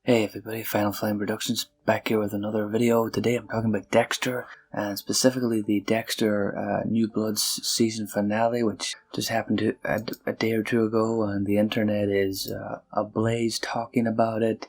Hey everybody, Final Flame Productions back here with another video. Today I'm talking about Dexter, and specifically the Dexter New Blood season finale, which just happened a day or two ago, and the internet is ablaze talking about it.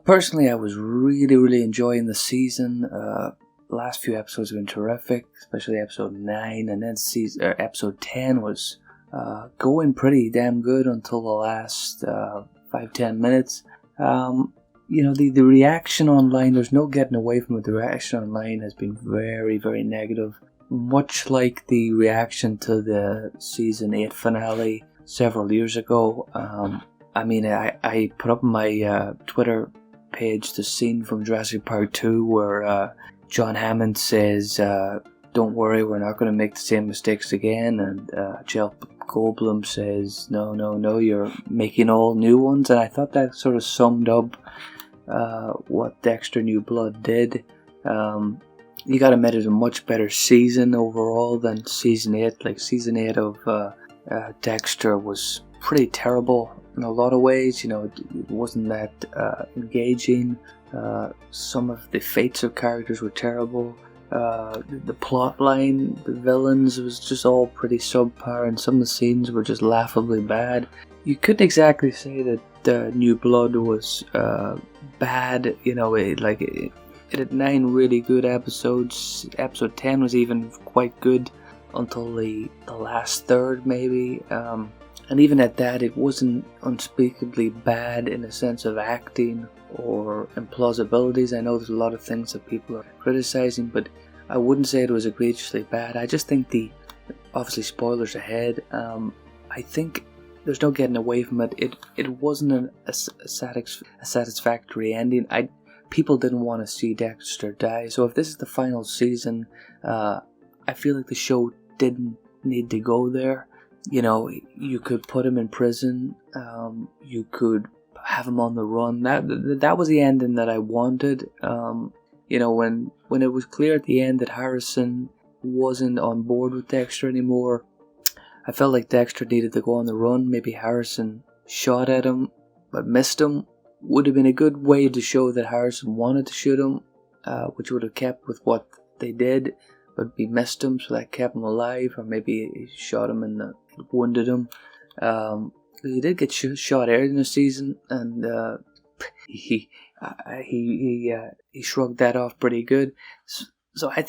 Personally, I was really enjoying the season. The last few episodes have been terrific, especially episode 9, and then episode 10 was going pretty damn good until the last 5-10 minutes. The reaction online, there's no getting away from it. The reaction online has been very negative. Much like the reaction to the season 8 finale several years ago. I put up on my Twitter page the scene from Jurassic Park 2 where John Hammond says, "Don't worry, we're not going to make the same mistakes again," and Jeff Goldblum says, no, you're making all new ones. And I thought that sort of summed up what Dexter New Blood did. You gotta admit, it was a much better season overall than season 8. Like, season 8 of Dexter was pretty terrible in a lot of ways. It wasn't that engaging. Some of the fates of characters were terrible. The plot line, the villains, was just all pretty subpar, and some of the scenes were just laughably bad. You couldn't exactly say that New Blood was bad. It had 9 really good episodes. Episode 10 was even quite good until the last third, maybe. And even at that, it wasn't unspeakably bad in the sense of acting or implausibilities. I know there's a lot of things that people are criticizing, but I wouldn't say it was egregiously bad. I just think obviously spoilers ahead, I think there's no getting away from it. It wasn't a satisfactory ending. People didn't want to see Dexter die, so if this is the final season, I feel like the show didn't need to go there. You could put him in prison, you could have him on the run. That was the ending that I wanted. When it was clear at the end that Harrison wasn't on board with Dexter anymore, I felt like Dexter needed to go on the run. Maybe Harrison shot at him but missed him. Would have been a good way to show that Harrison wanted to shoot him, which would have kept with what they did, but he missed him, so that kept him alive. Or maybe he shot him and wounded him. He did get shot earlier in the season, and he shrugged that off pretty good. So I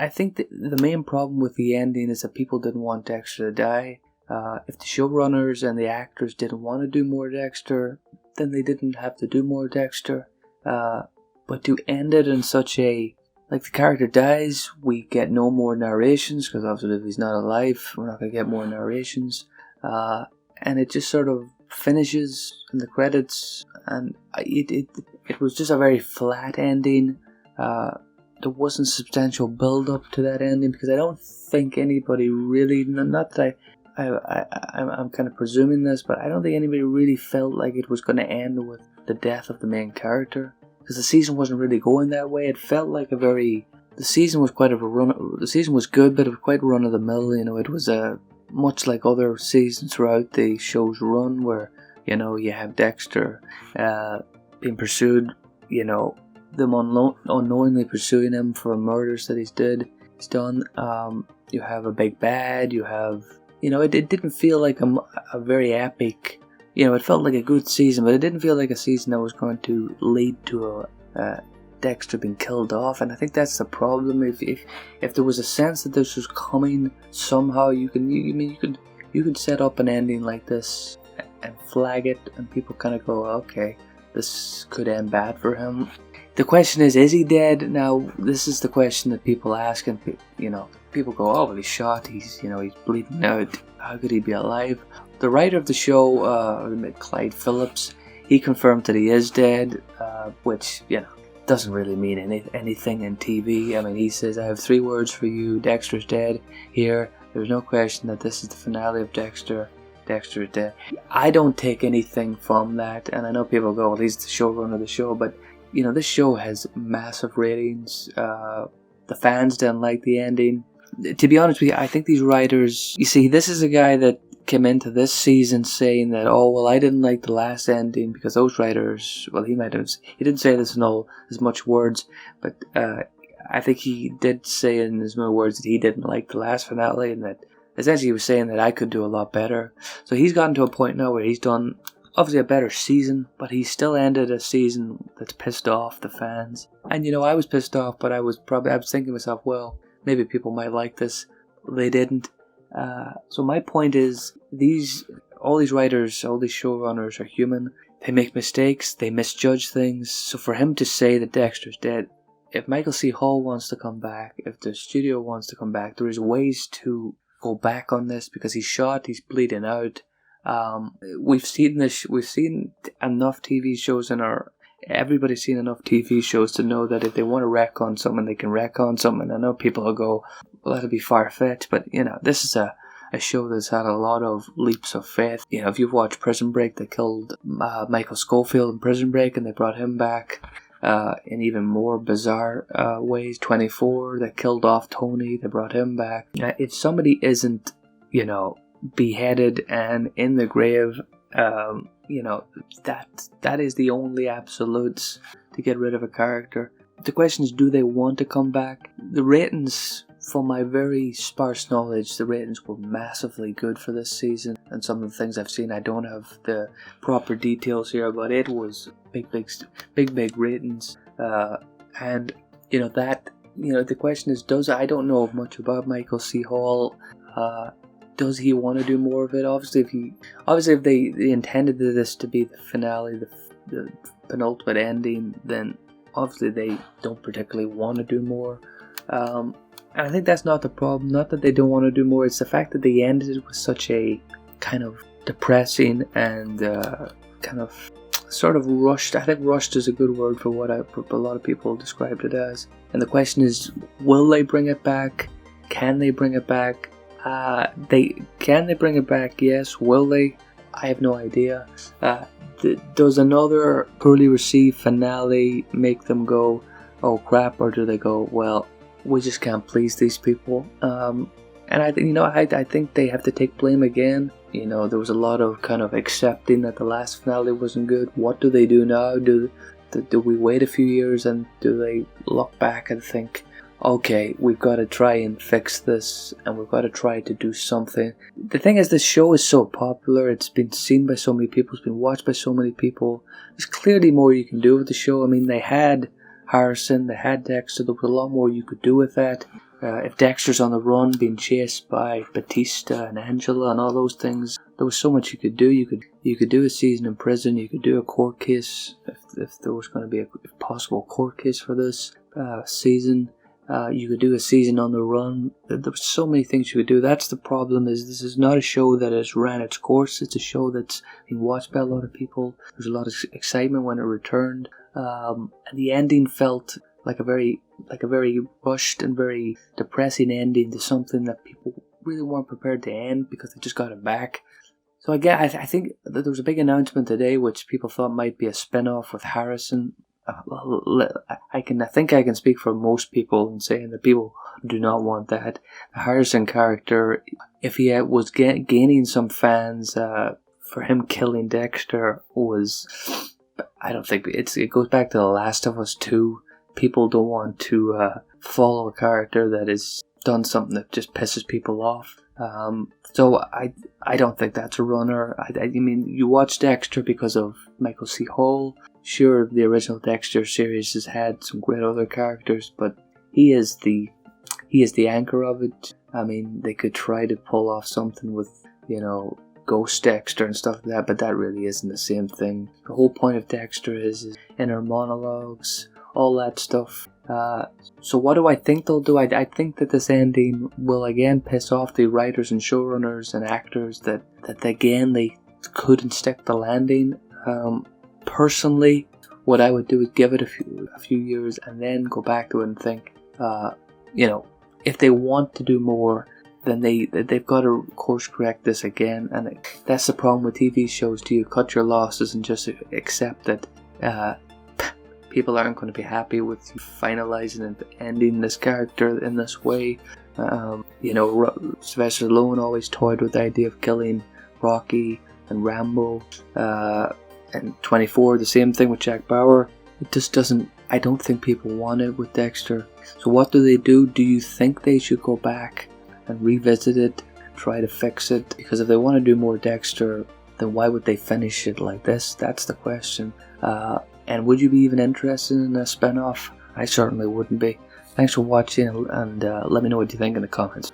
think the main problem with the ending is that people didn't want Dexter to die. If the showrunners and the actors didn't want to do more Dexter, then they didn't have to do more Dexter. But to end it in such a, like, the character dies, we get no more narrations, because obviously if he's not alive, we're not going to get more narrations. And it just sort of finishes in the credits, and it was just a very flat ending. There wasn't substantial build up to that ending, because I don't think anybody really, not that I'm kind of presuming this, but I don't think anybody really felt like it was going to end with the death of the main character, because the season wasn't really going that way. It felt like the season was quite the season was good, but it was quite run of the mill. It was much like other seasons throughout the show's run, where you have Dexter being pursued, them unknowingly pursuing him for murders that he's done. You have a big bad. You have, it didn't feel like a very epic. It felt like a good season, but it didn't feel like a season that was going to lead to a Dexter being killed off. And I think that's the problem. If there was a sense that this was coming somehow, you could set up an ending like this and flag it, and people kind of go, okay, this could end bad for him. The question is he dead? Now, this is the question that people ask, and people go, oh, well, he's shot, he's bleeding out, how could he be alive? The writer of the show, Clyde Phillips, he confirmed that he is dead, which, doesn't really mean anything in TV. He says, I have 3 words for you: Dexter's dead. Here, there's no question that this is the finale of Dexter. Dexter is dead. I don't take anything from that, and I know people go, well, he's the showrunner of the show, but this show has massive ratings. The fans didn't like the ending. to be honest with you, I think these writers, you see, this is a guy that came into this season saying that, oh, well, I didn't like the last ending because those writers, well, he didn't say this in all as much words, but I think he did say in as many words that he didn't like the last finale, and that essentially he was saying that I could do a lot better. So he's gotten to a point now where he's done obviously a better season, but he still ended a season that's pissed off the fans. And I was pissed off, but I was thinking to myself, well, maybe people might like this. They didn't. So my point is, all these writers, all these showrunners are human. They make mistakes. They misjudge things. So for him to say that Dexter's dead, if Michael C. Hall wants to come back, if the studio wants to come back, there is ways to go back on this, because he's shot, he's bleeding out. We've seen this. We've seen enough TV shows everybody's seen enough TV shows to know that if they want to retcon something, they can retcon something. I know people will go, well, that'll be far-fetched, but this is a show that's had a lot of leaps of faith. If you've watched Prison Break, they killed Michael Scofield in Prison Break, and they brought him back in even more bizarre ways. 24, they killed off Tony, they brought him back. If somebody isn't, beheaded and in the grave, that is the only absolutes to get rid of a character. The question is, do they want to come back? The ratings, from my very sparse knowledge, the ratings were massively good for this season, and some of the things I've seen, I don't have the proper details here, but it was big ratings, and the question is, I don't know much about Michael C. Hall. Does he want to do more of it? Obviously, if they intended this to be the finale, the penultimate ending, then obviously they don't particularly want to do more. And I think that's not the problem. Not that they don't want to do more. It's the fact that they ended it with such a kind of depressing and kind of sort of rushed. I think rushed is a good word for what a lot of people described it as. And the question is, will they bring it back? Can they bring it back? Can they bring it back? Yes. Will they? I have no idea. Does another poorly received finale make them go, oh crap, or do they go, well, we just can't please these people? And I think they have to take blame again. There was a lot of kind of accepting that the last finale wasn't good. What do they do now? Do we wait a few years, and do they look back and think, okay, we've got to try and fix this, and we've got to try to do something? The thing is, this show is so popular, it's been seen by so many people, it's been watched by so many people. There's clearly more you can do with the show. I mean, they had Harrison, they had Dexter, there was a lot more you could do with that. If Dexter's on the run, being chased by Batista and Angela and all those things, there was so much you could do. You could do a season in prison, you could do a court case, if there was going to be a possible court case for this season. You could do a season on the run. There were so many things you could do. That's the problem, is this is not a show that has ran its course. It's a show that's been watched by a lot of people. There's a lot of excitement when it returned. And the ending felt like a very rushed and very depressing ending to something that people really weren't prepared to end, because they just got it back. So again, I think that there was a big announcement today which people thought might be a spin-off with Harrison. I think I can speak for most people in saying that people do not want that. The Harrison character, if he was gaining some fans for him killing Dexter, I don't think it goes back to The Last of Us 2. People don't want to follow a character that has done something that just pisses people off. So I don't think that's a runner. I mean, you watch Dexter because of Michael C. Hall. Sure, the original Dexter series has had some great other characters, but he is the anchor of it. I mean, they could try to pull off something with, Ghost Dexter and stuff like that, but that really isn't the same thing. The whole point of Dexter is his inner monologues, all that stuff. So what do I think they'll do? I think that this ending will again piss off the writers and showrunners and actors that again they couldn't stick the landing. Personally, what I would do is give it a few years and then go back to it and think, if they want to do more, then they've got to course correct this again. And that's the problem with TV shows. Do you cut your losses and just accept that people aren't going to be happy with finalizing and ending this character in this way? Sylvester Stallone always toyed with the idea of killing Rocky and Rambo. And 24, the same thing with Jack Bauer. It just doesn't. I don't think people want it with Dexter. So what do they do? Do you think they should go back and revisit it, try to fix it? Because if they want to do more Dexter, then why would they finish it like this? That's the question. And would you be even interested in a spin-off? I certainly wouldn't be. Thanks for watching, and let me know what you think in the comments.